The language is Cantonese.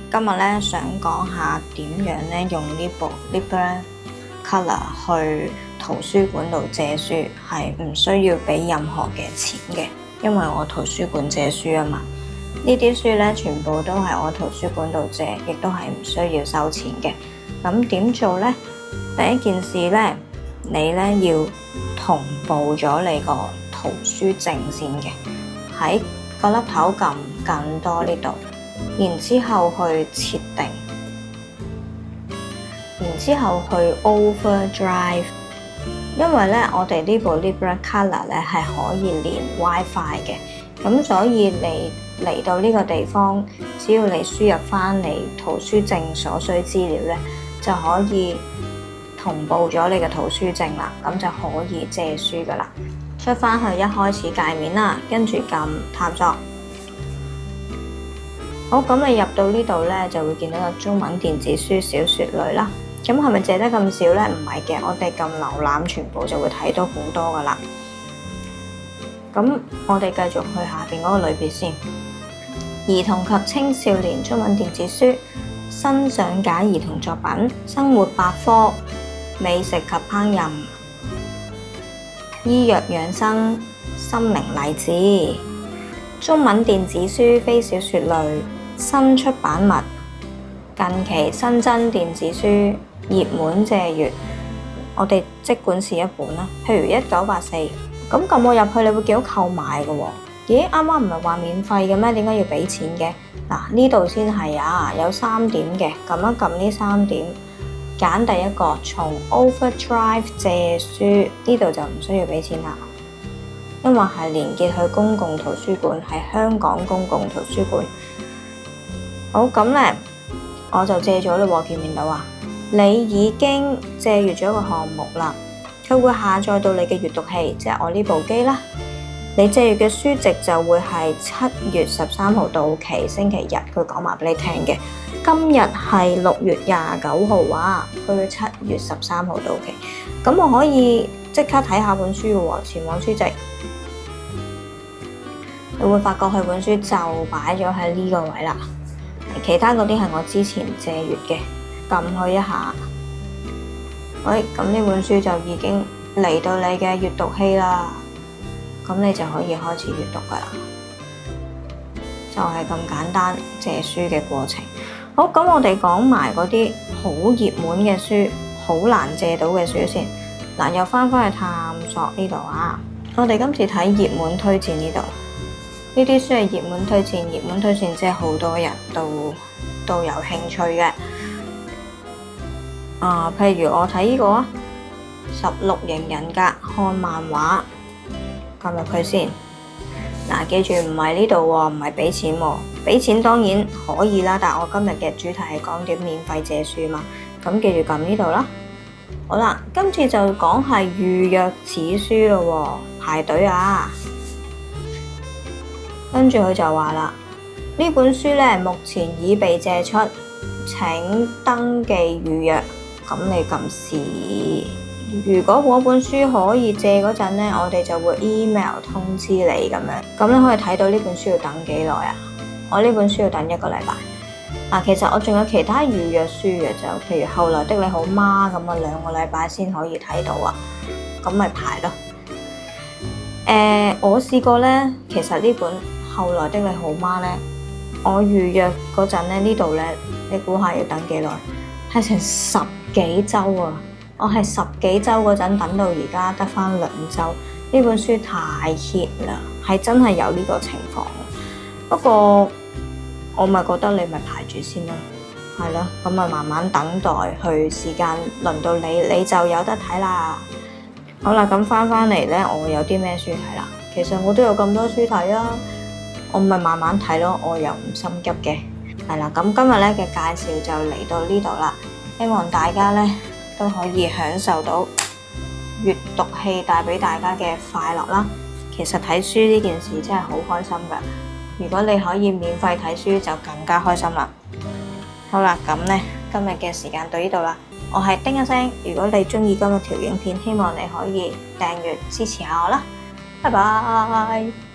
今日咧想講下點樣咧用呢部 Libra Color 去圖書館度借書，係唔需要俾任何嘅錢嘅，因為我圖書館借書啊嘛。呢啲書咧全部都係我圖書館度借，亦都係唔需要收錢嘅。咁點做咧？第一件事咧，你咧要同步咗你個圖書證先嘅，喺個粒頭撳更多呢度，然之後去設定，然之後去 Overdrive， 因為咧我哋呢部 Libra Color 咧係可以連 WiFi 嘅，咁所以你嚟到呢個地方，只要你輸入翻你圖書證所需資料咧，就可以同步咗你嘅圖書證啦，咁就可以借書噶啦。出翻去一開始界面啦，跟住撳探索。好，咁你入到呢度咧，就會見到個中文電子書小說類啦。咁係咪借得咁少咧？唔係嘅，我哋撳瀏覽全部就會睇到好多噶啦。咁我哋繼續去下邊嗰個類別先。兒童及青少年中文電子書、新上架兒童作品、生活百科、美食及烹飪、醫藥養生、心靈勵志、中文電子書非小說類、新出版物、近期新增電子書、熱門借閱，我哋即管試一本啦。譬如1984，咁撳我入去，你會見到購買嘅喎。咦，啱啱唔係話免費嘅咩？點解要俾錢嘅？嗱，呢度先係啊，有3點嘅，撳一撳呢3點，揀第一個，從 Overdrive 借書，呢度就唔需要俾錢啦，因為係連結去公共圖書館，係香港公共圖書館。好，咁咧我就借咗啦喎，見唔見到啊？你已經借閱咗個項目啦，佢會下載到你嘅閱讀器，即係我呢部機啦。你借閱嘅書籍就會係7月13號到期，星期日，佢講埋俾你聽嘅。今日係6月29號啊，佢會7月13號到期。咁我可以即刻睇下本書嘅喎，前往書籍，你會發覺佢本書就擺咗喺呢個位啦。其他嗰啲係我之前借閱嘅，撳佢一下，喂，咁呢本書就已經嚟到你嘅閱讀器啦。咁你就可以開始閱讀噶啦，就係咁簡單借書嘅過程。好，咁我哋講埋嗰啲好熱門嘅書，好難借到嘅書先。嗱，又翻返去探索呢度啊。我哋今次睇熱門推薦呢度，呢啲書係熱門推薦，熱門推薦即係好多人都有興趣嘅。譬如我睇呢個啊，16型人格看漫畫。撳入去先，嗱，記住唔係呢度喎，唔係俾錢喎，俾錢當然可以啦，但係我今日嘅主題係講點免費借書嘛，咁記住撳呢度啦。好啦，今次就講係預約此書咯喎，排隊啊，跟住佢就話啦，呢本書咧目前已被借出，請登記預約，咁你撳試。如果嗰本書可以借嗰陣咧，我哋就會 email 通知你咁樣。咁你可以睇到呢本書要等幾耐啊？我呢本書要等1個禮拜。其實我仲有其他預約書嘅，就譬如後來的你好嗎咁啊，2個禮拜先可以睇到啊。咁咪排咯。我試過咧，其實呢本後來的你好嗎咧，我預約嗰陣咧，呢度咧，你估下要等幾耐？係成10幾週啊！我係10幾週嗰陣等到而家得返2週，呢本書太 hit 啦，係真係有呢個情況。不過我咪覺得你咪排住先咯，係咯，咁咪慢慢等待，去時間輪到你就有得睇啦。好啦，咁返嚟咧，我有啲咩書睇啦？其實我都有咁多書睇啊，我咪慢慢睇咯，我又唔心急嘅。係啦，咁今日咧嘅介紹就嚟到呢度啦，希望大家咧都可以享受到閱讀器帶俾大家嘅快樂啦。其實睇書呢件事真係好開心㗎，如果你可以免費睇書就更加開心啦。好啦，咁呢今日嘅時間到呢度啦，我係叮一聲，如果你鍾意今日條影片，希望你可以訂閱支持下我啦。拜拜。